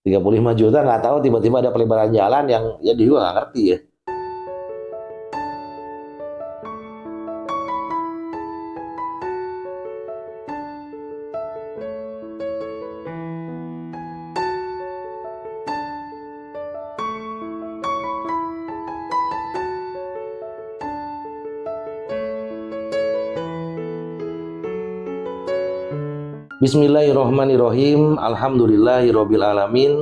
35 juta nggak tahu tiba-tiba ada pelebaran jalan yang ya dia juga nggak ngerti ya. Bismillahirrohmanirrohim. Alhamdulillahirabbil alamin.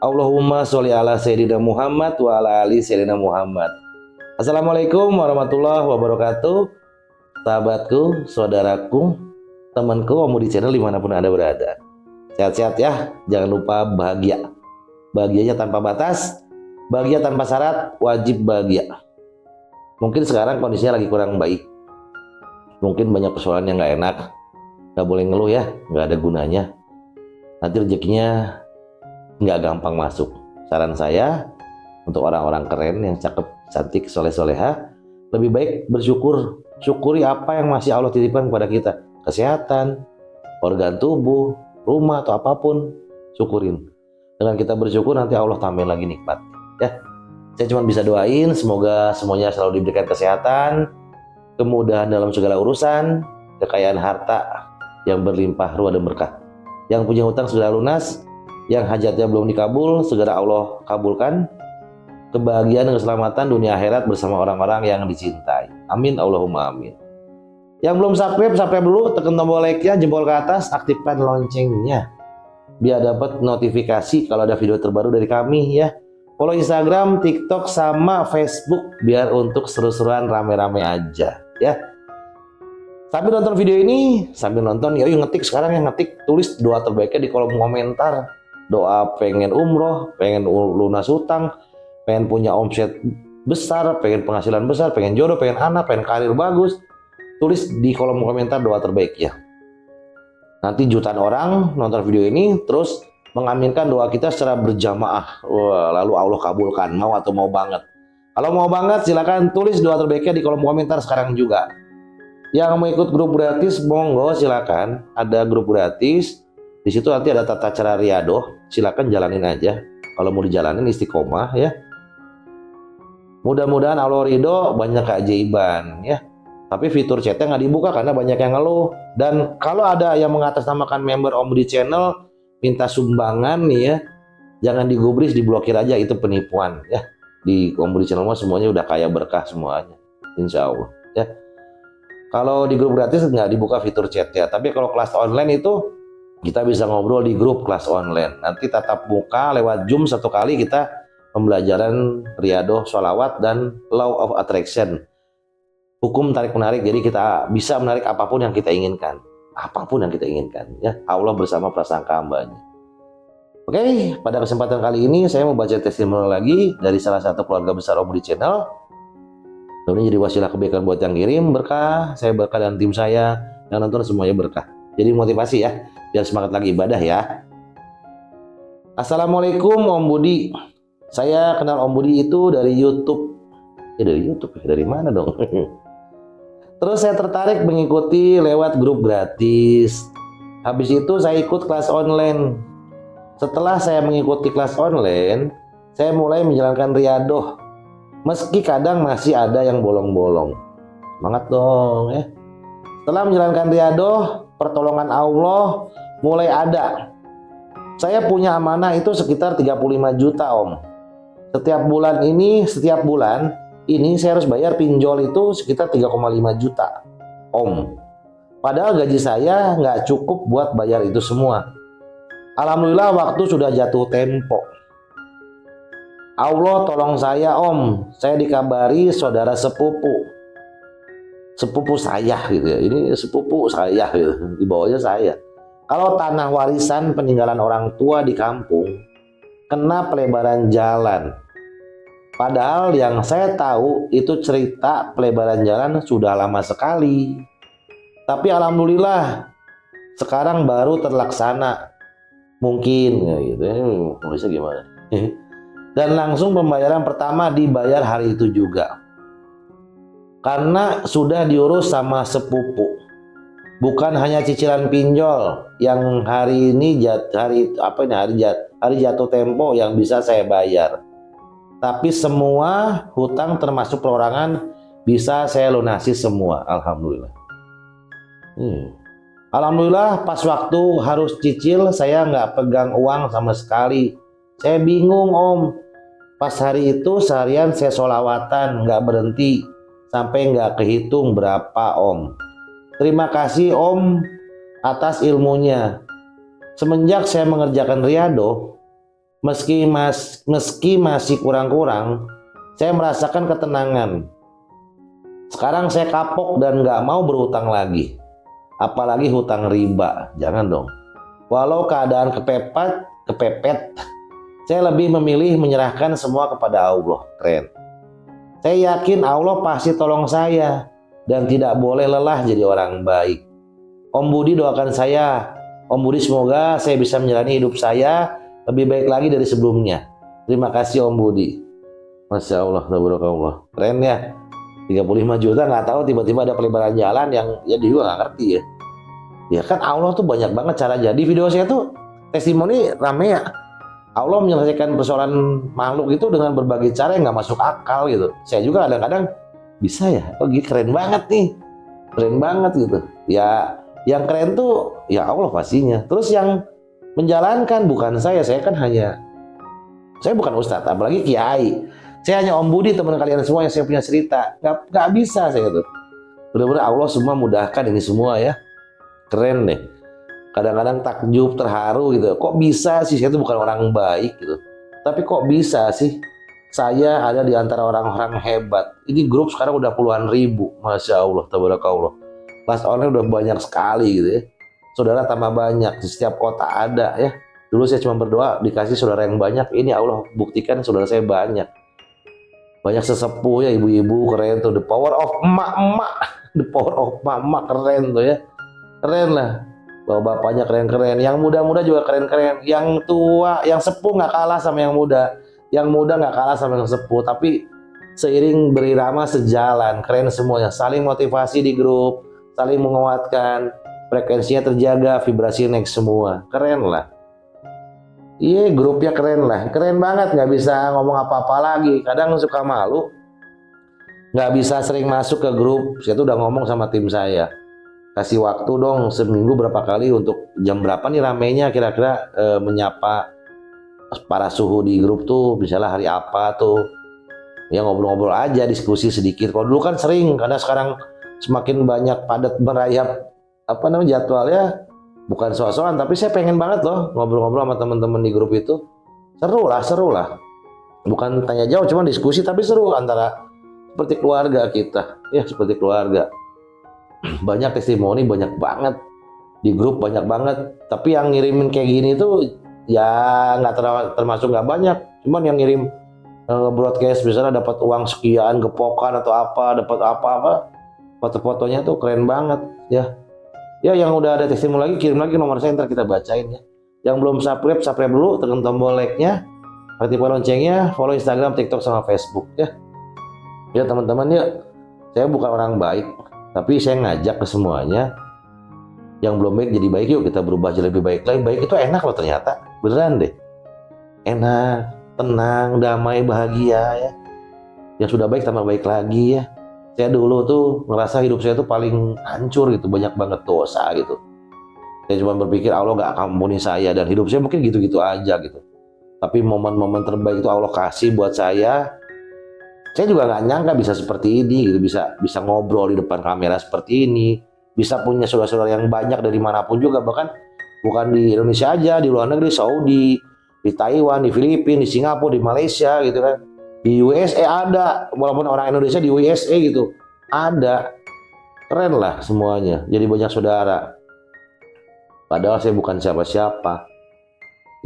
Allahumma sholli ala sayyidina Muhammad wa ala ali sayyidina Muhammad. Assalamualaikum warahmatullahi wabarakatuh. Sahabatku, saudaraku, temanku, Om Budi Channel dimanapun Anda berada. Sehat-sehat ya, jangan lupa bahagia. Bahagianya tanpa batas, bahagia tanpa syarat, wajib bahagia. Mungkin sekarang kondisinya lagi kurang baik. Mungkin banyak persoalan yang nggak enak. Nggak boleh ngeluh ya, nggak ada gunanya. Nanti rezekinya nggak gampang masuk. Saran saya untuk orang-orang keren yang cakep, cantik, soleh-soleha, lebih baik bersyukur. Syukuri apa yang masih Allah titipkan kepada kita. Kesehatan, organ tubuh, rumah atau apapun, syukurin. Dengan kita bersyukur nanti Allah tambahin lagi nikmat. Ya, saya cuma bisa doain semoga semuanya selalu diberikan kesehatan, kemudahan dalam segala urusan, kekayaan harta yang berlimpah ruah dan berkah. Yang punya hutang segera lunas, yang hajatnya belum dikabul segera Allah kabulkan. Kebahagiaan dan keselamatan dunia akhirat bersama orang-orang yang dicintai. Amin Allahumma amin. Yang belum subscribe dulu, tekan tombol like-nya, jempol ke atas, aktifkan loncengnya biar dapat notifikasi kalau ada video terbaru dari kami ya. Follow Instagram, TikTok sama Facebook biar untuk seru-seruan rame-rame aja ya. Sambil nonton video ini, sambil nonton, yuk ngetik sekarang yang ngetik, tulis doa terbaiknya di kolom komentar. Doa pengen umroh, pengen lunas hutang, pengen punya omset besar, pengen penghasilan besar, pengen jodoh, pengen anak, pengen karir bagus. Tulis di kolom komentar doa terbaik ya. Nanti jutaan orang nonton video ini, terus mengaminkan doa kita secara berjamaah. Wah, lalu Allah kabulkan, mau atau mau banget. Kalau mau banget, silakan tulis doa terbaiknya di kolom komentar sekarang juga. Yang mau ikut grup gratis, monggo silakan. Ada grup gratis. Di situ nanti ada tata cara riadoh. Silakan jalanin aja. Kalau mau dijalanin istiqomah ya. Mudah-mudahan Allah ridho, banyak keajaiban ya. Tapi fitur chatnya nggak dibuka karena banyak yang ngeluh. Dan kalau ada yang mengatasnamakan member Om Budi Channel minta sumbangan nih ya, jangan digubris, diblokir aja, itu penipuan ya. Di Om Budi Channel semuanya udah kaya berkah semuanya, insya Allah ya. Kalau di grup gratis nggak dibuka fitur chatnya, tapi kalau kelas online itu kita bisa ngobrol di grup kelas online. Nanti tatap muka lewat Zoom satu kali kita pembelajaran riadoh, sholawat, dan law of attraction. Hukum tarik-menarik, jadi kita bisa menarik apapun yang kita inginkan. Apapun yang kita inginkan. Ya, Allah bersama prasangka hambanya. Oke, pada kesempatan kali ini saya mau baca testimoni lagi dari salah satu keluarga besar Om Budi Channel. Ini jadi wasilah kebaikan buat yang kirim, berkah, saya berkah dan tim saya, yang nonton semuanya berkah. Jadi motivasi ya, biar semangat lagi ibadah ya. Assalamualaikum Om Budi. Saya kenal Om Budi itu dari YouTube. Ya dari YouTube, dari mana dong? Terus saya tertarik mengikuti lewat grup gratis. Habis itu saya ikut kelas online. Setelah saya mengikuti kelas online, saya mulai menjalankan riadoh. Meski kadang masih ada yang bolong-bolong. Semangat dong ya. Setelah menjalankan riadoh, pertolongan Allah mulai ada. Saya punya amanah itu sekitar 35 juta Om. Setiap bulan ini saya harus bayar pinjol itu sekitar 3,5 juta Om. Padahal gaji saya nggak cukup buat bayar itu semua. Alhamdulillah waktu sudah jatuh tempo. Allah tolong saya Om, saya dikabari saudara sepupu saya gitu ya, ini sepupu saya gitu, di bawahnya saya. Kalau tanah warisan peninggalan orang tua di kampung kena pelebaran jalan. Padahal yang saya tahu itu cerita pelebaran jalan sudah lama sekali. Tapi alhamdulillah sekarang baru terlaksana. Mungkin ya gitu ya, nulisnya gimana? Dan langsung pembayaran pertama dibayar hari itu juga. Karena sudah diurus sama sepupu. Bukan hanya cicilan pinjol yang hari ini hari jatuh tempo yang bisa saya bayar. Tapi semua hutang termasuk perorangan bisa saya lunasi semua, alhamdulillah. Alhamdulillah pas waktu harus cicil saya nggak pegang uang sama sekali. Saya bingung Om. Pas hari itu seharian saya sholawatan nggak berhenti sampai nggak kehitung berapa Om. Terima kasih Om atas ilmunya. Semenjak saya mengerjakan riyadhah, meski masih kurang-kurang, saya merasakan ketenangan. Sekarang saya kapok dan nggak mau berhutang lagi. Apalagi hutang riba, jangan dong. Walau keadaan kepepet, saya lebih memilih menyerahkan semua kepada Allah. Keren. Saya yakin Allah pasti tolong saya dan tidak boleh lelah jadi orang baik. Om Budi doakan saya. Om Budi semoga saya bisa menjalani hidup saya lebih baik lagi dari sebelumnya. Terima kasih Om Budi. Masya Allah, tabarakallah. Keren ya. 35 juta nggak tahu tiba-tiba ada pelebaran jalan yang ya dia juga nggak ngerti ya. Ya kan Allah tuh banyak banget cara jadi. Video saya tuh testimoni rame ya. Allah menyelesaikan persoalan makhluk itu dengan berbagai cara yang nggak masuk akal gitu. Saya juga kadang-kadang bisa ya. Oh gitu, keren banget nih. Keren banget gitu. Ya yang keren tuh ya Allah pastinya. Terus yang menjalankan bukan saya kan saya bukan ustadz, apalagi kiai. Saya hanya Om Budi, teman kalian semua yang saya punya cerita. Gak bisa saya tuh. Benar-benar Allah semua mudahkan ini semua ya. Keren deh. Kadang-kadang takjub, terharu gitu. Kok bisa sih, saya tuh bukan orang baik gitu. Tapi kok bisa sih saya ada di antara orang-orang hebat. Ini grup sekarang udah puluhan ribu. Masya Allah, tabarakallah. Kelas online udah banyak sekali gitu ya. Saudara tambah banyak, di setiap kota ada ya. Dulu saya cuma berdoa dikasih saudara yang banyak. Ini Allah buktikan saudara saya banyak. Banyak sesepuh ya, ibu-ibu keren tuh. The power of emak-emak. The power of emak-emak keren tuh ya. Keren lah. Bapak-bapaknya keren-keren. Yang muda-muda juga keren-keren. Yang tua, yang sepuh nggak kalah sama yang muda. Yang muda nggak kalah sama yang sepuh. Tapi seiring berirama sejalan. Keren semuanya. Saling motivasi di grup. Saling menguatkan. Frekuensinya terjaga, vibrasi naik semua. Keren lah. Iya, grupnya keren lah. Keren banget, nggak bisa ngomong apa-apa lagi. Kadang suka malu. Nggak bisa sering masuk ke grup. Saya tuh udah ngomong sama tim saya. Kasih waktu dong seminggu berapa kali untuk jam berapa nih ramenya kira-kira menyapa para suhu di grup tuh. Misalnya hari apa tuh. Ya ngobrol-ngobrol aja, diskusi sedikit. Kalau dulu kan sering, karena sekarang semakin banyak padat merayap jadwalnya. Bukan soal-soalan, tapi saya pengen banget loh ngobrol-ngobrol sama teman-teman di grup itu. Seru lah. Bukan tanya jawab, cuma diskusi, tapi seru antara seperti keluarga kita. Ya, seperti keluarga. Banyak testimoni, banyak banget. Di grup banyak banget. Tapi yang ngirimin kayak gini tuh ya nggak termasuk nggak banyak. Cuman yang ngirim broadcast misalnya dapat uang sekian, gepokan atau apa, dapat apa-apa. Foto-fotonya tuh keren banget ya. Ya yang udah ada testimoni lagi kirim lagi nomor saya, ntar kita bacain ya. Yang belum subscribe dulu, tekan tombol like-nya, aktifkan loncengnya, follow Instagram, TikTok sama Facebook ya. Ya teman-teman ya, saya bukan orang baik, tapi saya ngajak ke semuanya yang belum baik jadi baik, yuk kita berubah jadi lebih baik lagi. Baik itu enak loh ternyata, beneran deh. Enak, tenang, damai, bahagia ya. Yang sudah baik tambah baik lagi ya. Saya dulu tuh ngerasa hidup saya tuh paling hancur gitu, banyak banget dosa gitu. Saya cuma berpikir Allah gak akan ampuni saya dan hidup saya mungkin gitu-gitu aja gitu. Tapi momen-momen terbaik itu Allah kasih buat saya. Saya juga gak nyangka bisa seperti ini gitu, bisa ngobrol di depan kamera seperti ini, bisa punya saudara-saudara yang banyak dari manapun juga, bahkan bukan di Indonesia aja, di luar negeri, Saudi, di Taiwan, di Filipina, di Singapura, di Malaysia gitu kan. Di USA ada, walaupun orang Indonesia di USA gitu, ada. Keren lah semuanya, jadi banyak saudara. Padahal saya bukan siapa-siapa.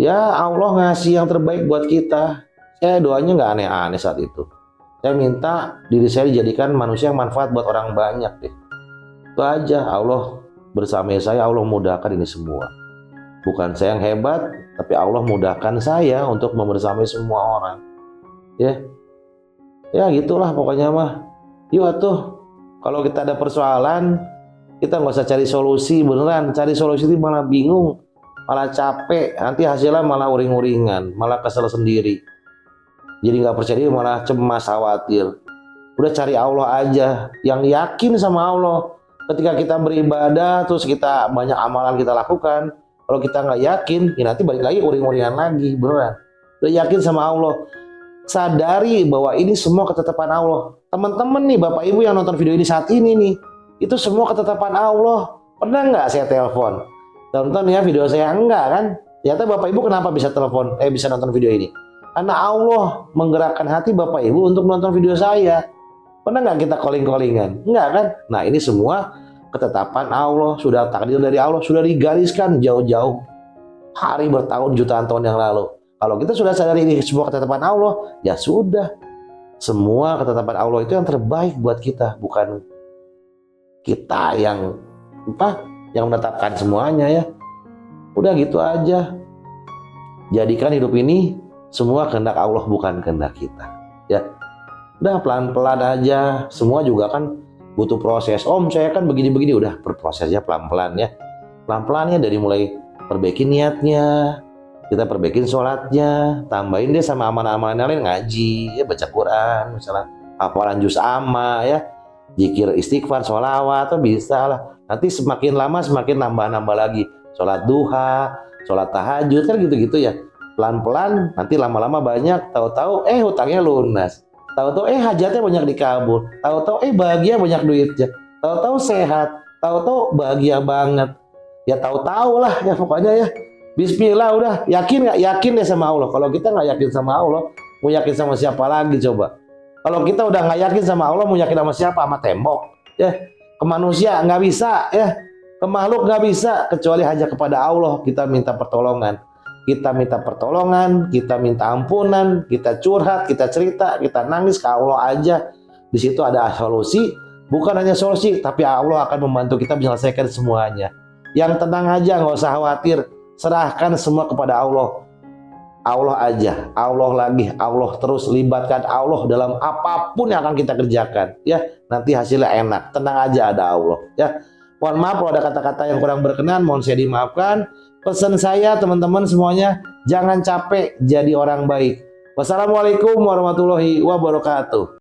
Ya Allah ngasih yang terbaik buat kita. Saya doanya nggak aneh-aneh saat itu. Saya minta diri saya dijadikan manusia yang manfaat buat orang banyak deh. Itu aja, Allah bersama saya, Allah mudahkan ini semua. Bukan saya yang hebat, tapi Allah mudahkan saya untuk membersamai semua orang. Ya gitulah pokoknya mah. Yuk atuh, kalau kita ada persoalan kita nggak usah cari solusi, beneran cari solusi itu malah bingung. malah capek, nanti hasilnya malah uring-uringan, malah kesel sendiri. Jadi nggak percaya diri, malah cemas, khawatir. Udah cari Allah aja, yang yakin sama Allah. Ketika kita beribadah, terus kita banyak amalan kita lakukan, kalau kita nggak yakin, ya nanti balik lagi uring-uringan lagi, beneran. Udah yakin sama Allah, sadari bahwa ini semua ketetapan Allah. Teman-teman nih, Bapak Ibu yang nonton video ini saat ini nih, itu semua ketetapan Allah. Pernah nggak saya telepon? Tonton ya video saya, enggak kan? Ternyata Bapak Ibu kenapa bisa telepon, bisa nonton video ini? Karena Allah menggerakkan hati Bapak Ibu untuk nonton video saya. Pernah nggak kita calling-callingan? Enggak kan? Nah ini semua ketetapan Allah, sudah takdir dari Allah, sudah digariskan jauh-jauh hari, bertahun, jutaan tahun yang lalu. Kalau kita sudah sadari ini semua ketetapan Allah, ya sudah. Semua ketetapan Allah itu yang terbaik buat kita, bukan kita yang menetapkan semuanya ya. Udah gitu aja. Jadikan hidup ini semua kehendak Allah, bukan kehendak kita. Ya. Udah pelan-pelan aja. Semua juga kan butuh proses. Om, saya kan begini-begini, udah berprosesnya pelan-pelan ya. Pelan-pelan ya, dari mulai perbaiki niatnya, kita perbaikin sholatnya, tambahin deh sama amalan-amalan lain, ngaji, ya baca Quran, misalnya hafalan juz amma ya, zikir istighfar, sholawat, tuh bisa lah. Nanti semakin lama semakin nambah-nambah lagi, sholat duha, sholat tahajud, kan gitu-gitu ya. Pelan-pelan, nanti lama-lama banyak, tahu-tahu hutangnya lunas, tahu-tahu hajatnya banyak dikabul, tahu-tahu bahagia banyak duitnya, tahu-tahu sehat, tahu-tahu bahagia banget. Ya tahu-tahu lah ya pokoknya ya. Bismillah, udah yakin nggak? Yakin deh sama Allah. Kalau kita nggak yakin sama Allah, mau yakin sama siapa lagi coba? Kalau kita udah nggak yakin sama Allah, mau yakin sama siapa? Sama tembok ya. Ke manusia nggak bisa ya, ke makhluk nggak bisa, kecuali hanya kepada Allah kita minta pertolongan. Kita minta pertolongan, kita minta ampunan, kita curhat, kita cerita, kita nangis ke Allah aja. Di situ ada solusi, bukan hanya solusi, tapi Allah akan membantu kita menyelesaikan semuanya. Yang tenang aja, nggak usah khawatir. Serahkan semua kepada Allah. Allah aja, Allah lagi, Allah terus, libatkan Allah dalam apapun yang akan kita kerjakan. Ya, nanti hasilnya enak. Tenang aja, ada Allah. Ya, mohon maaf kalau ada kata-kata yang kurang berkenan, mohon saya dimaafkan. Pesan saya teman-teman semuanya, jangan capek jadi orang baik. Wassalamualaikum warahmatullahi wabarakatuh.